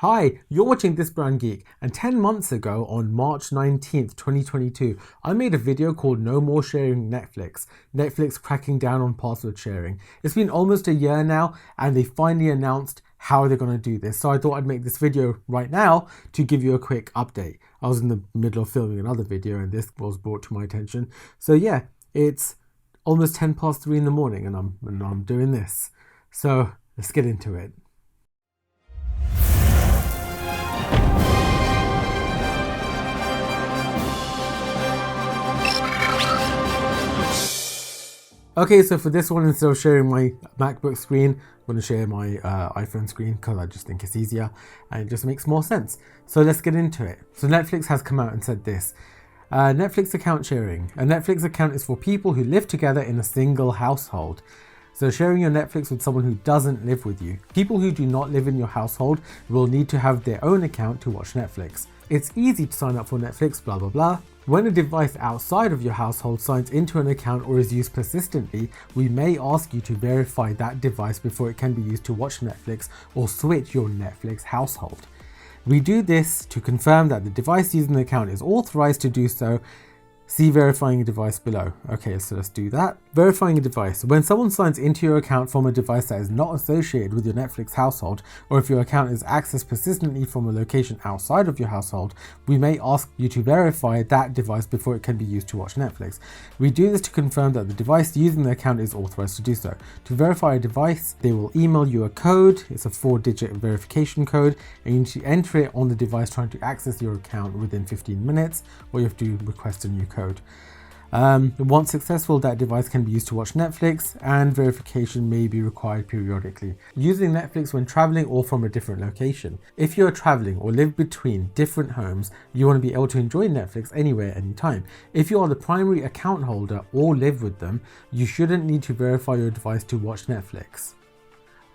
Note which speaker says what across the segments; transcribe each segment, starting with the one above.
Speaker 1: Hi, you're watching This Brown Geek, and 10 months ago on March 19th, 2022, I made a video called No More Sharing Netflix cracking down on password sharing. It's been almost a year now, and they finally announced how they're going to do this. So I thought I'd make this video right now to give you a quick update. I was in the middle of filming another video and this was brought to my attention. So yeah, it's almost 10 past 3 in the morning and I'm doing this. So let's get into it. Okay, so for this one, instead of sharing my MacBook screen, I'm going to share my iPhone screen because I just think it's easier and it just makes more sense. So let's get into it. So Netflix has come out and said this. Netflix account sharing. A Netflix account is for people who live together in a single household. So sharing your Netflix with someone who doesn't live with you. People who do not live in your household will need to have their own account to watch Netflix. It's easy to sign up for Netflix, blah, blah, blah. When a device outside of your household signs into an account or is used persistently, we may ask you to verify that device before it can be used to watch Netflix or switch your Netflix household. We do this to confirm that the device using the account is authorized to do so. See verifying a device below. Okay, so let's do that. Verifying a device. When someone signs into your account from a device that is not associated with your Netflix household, or if your account is accessed persistently from a location outside of your household, we may ask you to verify that device before it can be used to watch Netflix. We do this to confirm that the device using the account is authorized to do so. To verify a device, they will email you a code. It's a 4-digit verification code, and you need to enter it on the device trying to access your account within 15 minutes, or you have to request a new code. Once successful, that device can be used to watch Netflix, and verification may be required periodically. Using Netflix when traveling or from a different location. If you're traveling or live between different homes, you want to be able to enjoy Netflix anywhere, anytime. If you are the primary account holder or live with them, you shouldn't need to verify your device to watch Netflix.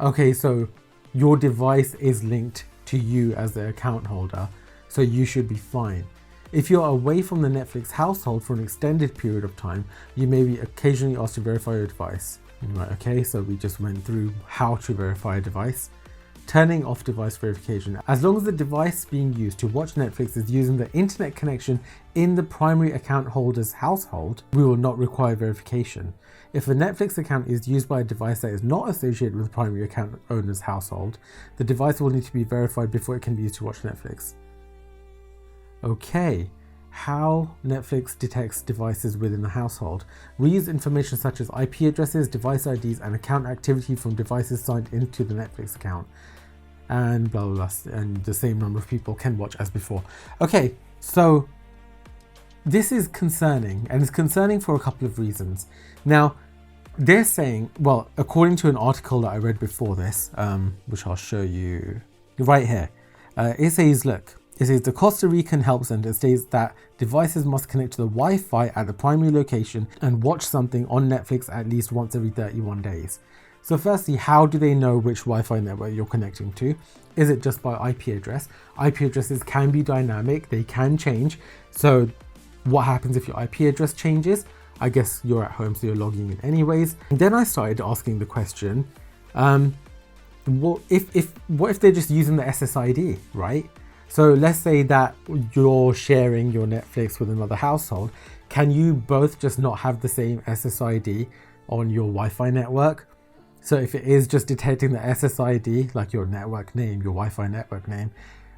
Speaker 1: Okay, so your device is linked to you as the account holder, so you should be fine. If you're away from the Netflix household for an extended period of time, you may be occasionally asked to verify your device. Right, okay, so we just went through how to verify a device. Turning off device verification. As long as the device being used to watch Netflix is using the internet connection in the primary account holder's household, we will not require verification. If a Netflix account is used by a device that is not associated with the primary account owner's household, the device will need to be verified before it can be used to watch Netflix. Okay, how Netflix detects devices within the household. We use information such as IP addresses, device IDs, and account activity from devices signed into the Netflix account. And blah, blah, blah, and the same number of people can watch as before. Okay, so this is concerning, and it's concerning for a couple of reasons. Now, they're saying, well, according to an article that I read before this, which I'll show you right here, it says, look, it says the Costa Rican Help Center states that devices must connect to the Wi-Fi at the primary location and watch something on Netflix at least once every 31 days. So firstly, how do they know which Wi-Fi network you're connecting to? Is it just by IP address? IP addresses can be dynamic, they can change. So what happens if your IP address changes? I guess you're at home, so you're logging in anyways. And then I started asking the question, what if they're just using the SSID, right? So let's say that you're sharing your Netflix with another household. Can you both just not have the same SSID on your Wi-Fi network? So if it is just detecting the SSID, like your network name, your Wi-Fi network name,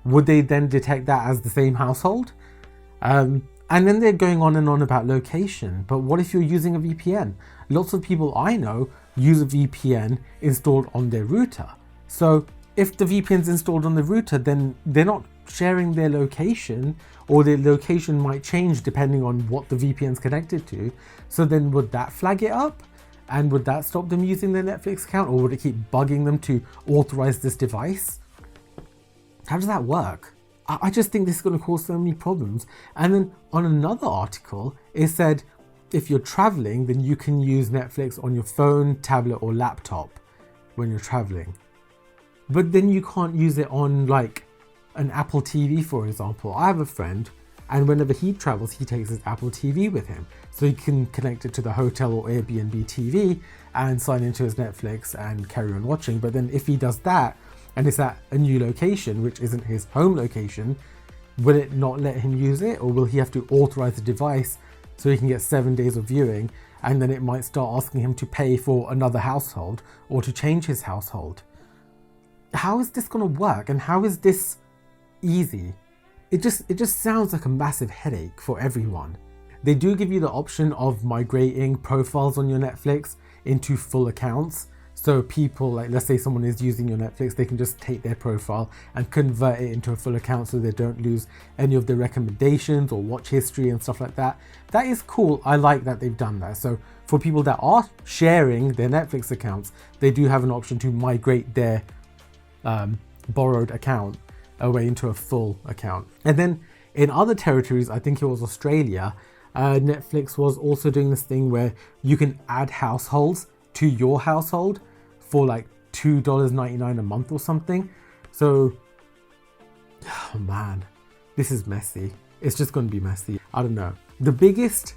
Speaker 1: would they then detect that as the same household? And then they're going on and on about location. But what if you're using a VPN? Lots of people I know use a VPN installed on their router. So if the VPN's installed on the router, then they're not sharing their location, or their location might change depending on what the VPN's connected to. So then would that flag it up? And would that stop them using their Netflix account, or would it keep bugging them to authorize this device? How does that work? I just think this is going to cause so many problems. And then on another article, it said if you're traveling, then you can use Netflix on your phone, tablet, or laptop when you're traveling. But then you can't use it on like an Apple TV, for example. I have a friend, and whenever he travels, he takes his Apple TV with him. So he can connect it to the hotel or Airbnb TV and sign into his Netflix and carry on watching. But then if he does that, and it's at a new location, which isn't his home location, will it not let him use it? Or will he have to authorize the device so he can get 7 days of viewing? And then it might start asking him to pay for another household or to change his household. How is this going to work? And how is this easy? It just sounds like a massive headache for everyone. They do give you the option of migrating profiles on your Netflix into full accounts. So people, like let's say someone is using your Netflix, they can just take their profile and convert it into a full account so they don't lose any of the recommendations or watch history and stuff like that. That is cool. I like that they've done that. So for people that are sharing their Netflix accounts, they do have an option to migrate their borrowed account away into a full account. And then in other territories, I think it was Australia, Netflix was also doing this thing where you can add households to your household for like $2.99 a month or something. So, oh man, this is messy. It's just going to be messy. I don't know. The biggest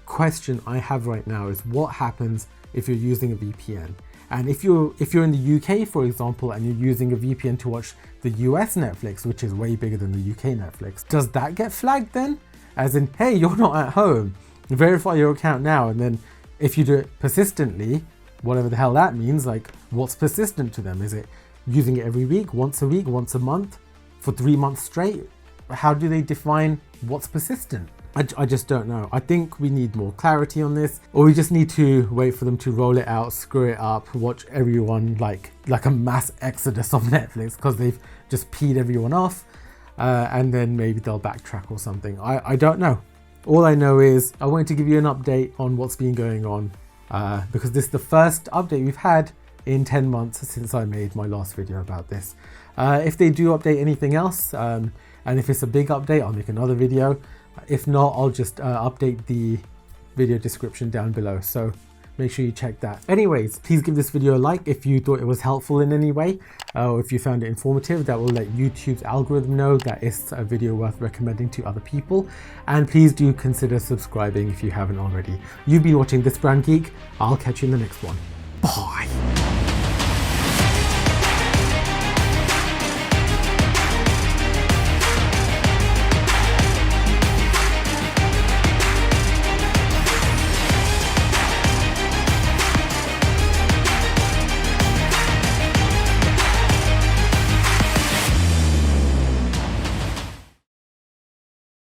Speaker 1: question I have right now is what happens if you're using a VPN? And if you're in the UK, for example, and you're using a VPN to watch the US Netflix, which is way bigger than the UK Netflix, does that get flagged then? As in, hey, you're not at home, verify your account now. And then if you do it persistently, whatever the hell that means, like what's persistent to them? Is it using it every week, once a month, for 3 months straight? How do they define what's persistent? I just don't know. I think we need more clarity on this, or we just need to wait for them to roll it out, screw it up, watch everyone like a mass exodus on Netflix because they've just peed everyone off. And then maybe they'll backtrack or something. I don't know. All I know is I wanted to give you an update on what's been going on because this is the first update we've had in 10 months since I made my last video about this. If they do update anything else, and if it's a big update, I'll make another video. If not, I'll just update the video description down below. So make sure you check that. Anyways, please give this video a like if you thought it was helpful in any way, or if you found it informative. That will let YouTube's algorithm know that it's a video worth recommending to other people. And please do consider subscribing if you haven't already. You've been watching This Brand Geek. I'll catch you in the next one. Bye.